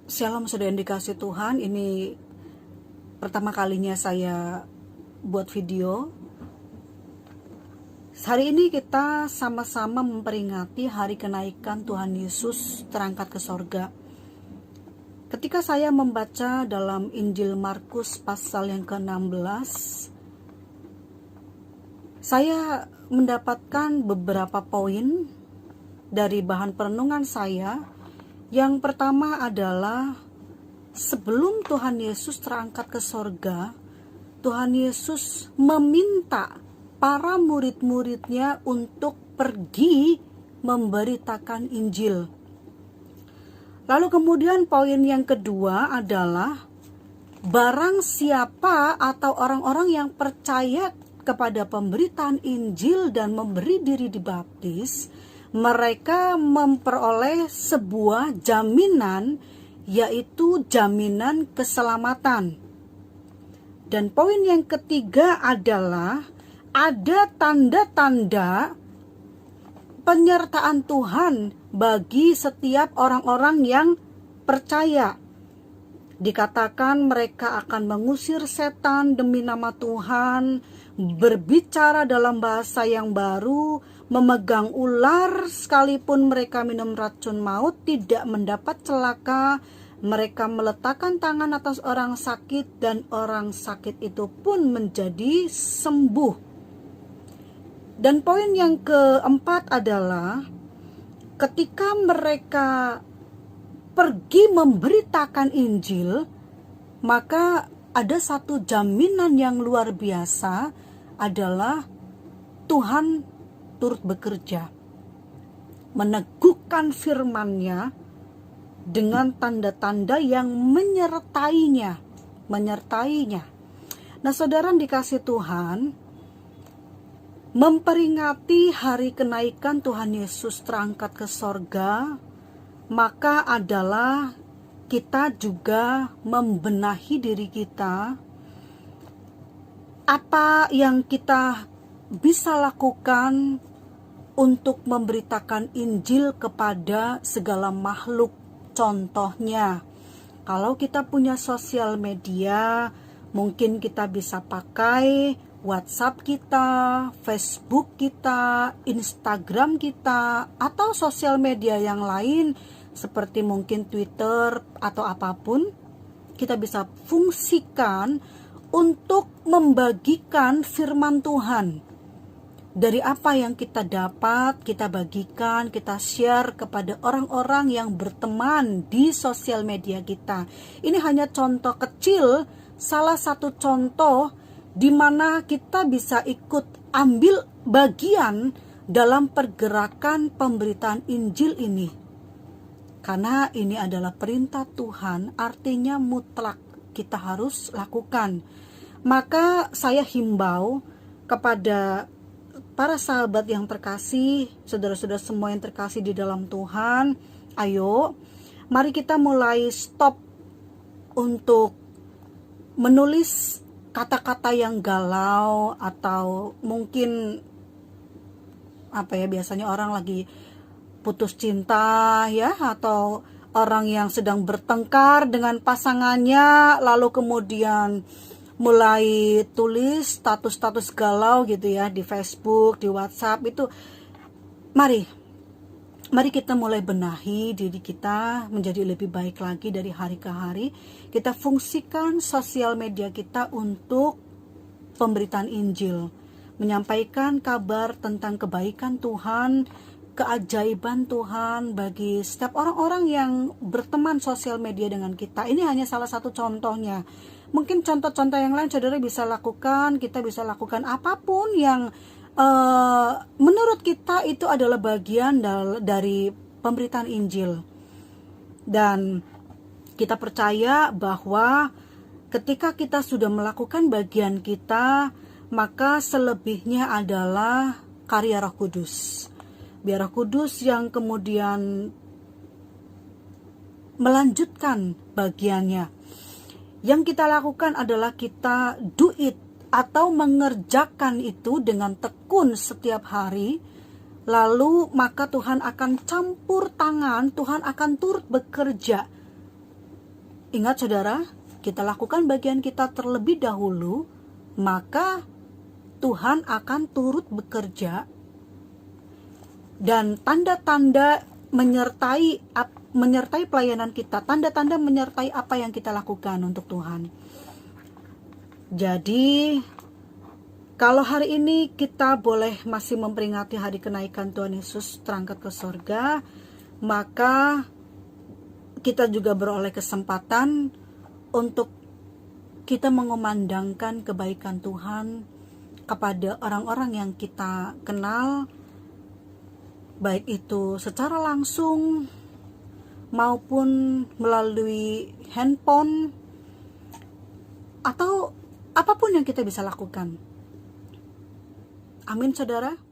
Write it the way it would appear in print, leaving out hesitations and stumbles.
Shalom saudara yang dikasih Tuhan, ini pertama kalinya saya buat video. Hari ini kita sama-sama memperingati hari kenaikan Tuhan Yesus terangkat ke sorga. Ketika saya membaca dalam Injil Markus pasal yang ke-16, saya mendapatkan beberapa poin dari bahan perenungan saya. Yang pertama adalah sebelum Tuhan Yesus terangkat ke sorga, Tuhan Yesus meminta para murid-muridnya untuk pergi memberitakan Injil. Lalu kemudian poin yang kedua adalah barang siapa atau orang-orang yang percaya kepada pemberitaan Injil dan memberi diri dibaptis, mereka memperoleh sebuah jaminan, yaitu jaminan keselamatan. Dan poin yang ketiga adalah ada tanda-tanda penyertaan Tuhan bagi setiap orang-orang yang percaya. Dikatakan mereka akan mengusir setan demi nama Tuhan, berbicara dalam bahasa yang baru, memegang ular, sekalipun mereka minum racun maut tidak mendapat celaka. Mereka meletakkan tangan atas orang sakit dan orang sakit itu pun menjadi sembuh. Dan poin yang keempat adalah ketika mereka pergi memberitakan Injil, maka ada satu jaminan yang luar biasa adalah Tuhan turut bekerja, meneguhkan firman-Nya dengan tanda-tanda yang menyertainya. Nah, saudara dikasih Tuhan, memperingati hari kenaikan Tuhan Yesus terangkat ke sorga, maka adalah kita juga membenahi diri kita. Apa yang kita bisa lakukan untuk memberitakan Injil kepada segala makhluk? Contohnya, kalau kita punya sosial media, mungkin kita bisa pakai WhatsApp kita, Facebook kita, Instagram kita, atau sosial media yang lain seperti mungkin Twitter atau apapun. Kita bisa fungsikan untuk membagikan firman Tuhan. Dari apa yang kita dapat, kita bagikan, kita share kepada orang-orang yang berteman di sosial media kita. Ini hanya contoh kecil, salah satu contoh di mana kita bisa ikut ambil bagian dalam pergerakan pemberitaan Injil ini. Karena ini adalah perintah Tuhan, artinya mutlak kita harus lakukan. Maka saya himbau kepada para sahabat yang terkasih, saudara-saudara semua yang terkasih di dalam Tuhan, ayo, mari kita mulai stop untuk menulis kata-kata yang galau, atau mungkin biasanya orang lagi putus cinta ya, atau orang yang sedang bertengkar dengan pasangannya, lalu kemudian mulai tulis status-status galau gitu ya di Facebook, di WhatsApp itu. Mari kita mulai benahi diri kita menjadi lebih baik lagi dari hari ke hari. Kita fungsikan sosial media kita untuk pemberitaan Injil, menyampaikan kabar tentang kebaikan Tuhan, keajaiban Tuhan bagi setiap orang-orang yang berteman sosial media dengan kita. Ini hanya salah satu contohnya. Mungkin contoh-contoh yang lain saudara bisa lakukan, kita bisa lakukan apapun yang menurut kita itu adalah bagian dari pemberitaan Injil. Dan kita percaya bahwa ketika kita sudah melakukan bagian kita, maka selebihnya adalah karya Roh Kudus. Biar Roh Kudus yang kemudian melanjutkan bagiannya. Yang kita lakukan adalah kita do it, atau mengerjakan itu dengan tekun setiap hari. Lalu maka Tuhan akan campur tangan, Tuhan akan turut bekerja Ingat saudara, kita lakukan bagian kita terlebih dahulu, maka Tuhan akan turut bekerja dan tanda-tanda menyertai pelayanan kita, tanda-tanda menyertai apa yang kita lakukan untuk Tuhan. Jadi kalau hari ini kita boleh masih memperingati hari kenaikan Tuhan Yesus terangkat ke sorga, maka kita juga beroleh kesempatan untuk kita mengumandangkan kebaikan Tuhan kepada orang-orang yang kita kenal, baik itu secara langsung maupun melalui handphone atau apapun yang kita bisa lakukan. Amin saudara.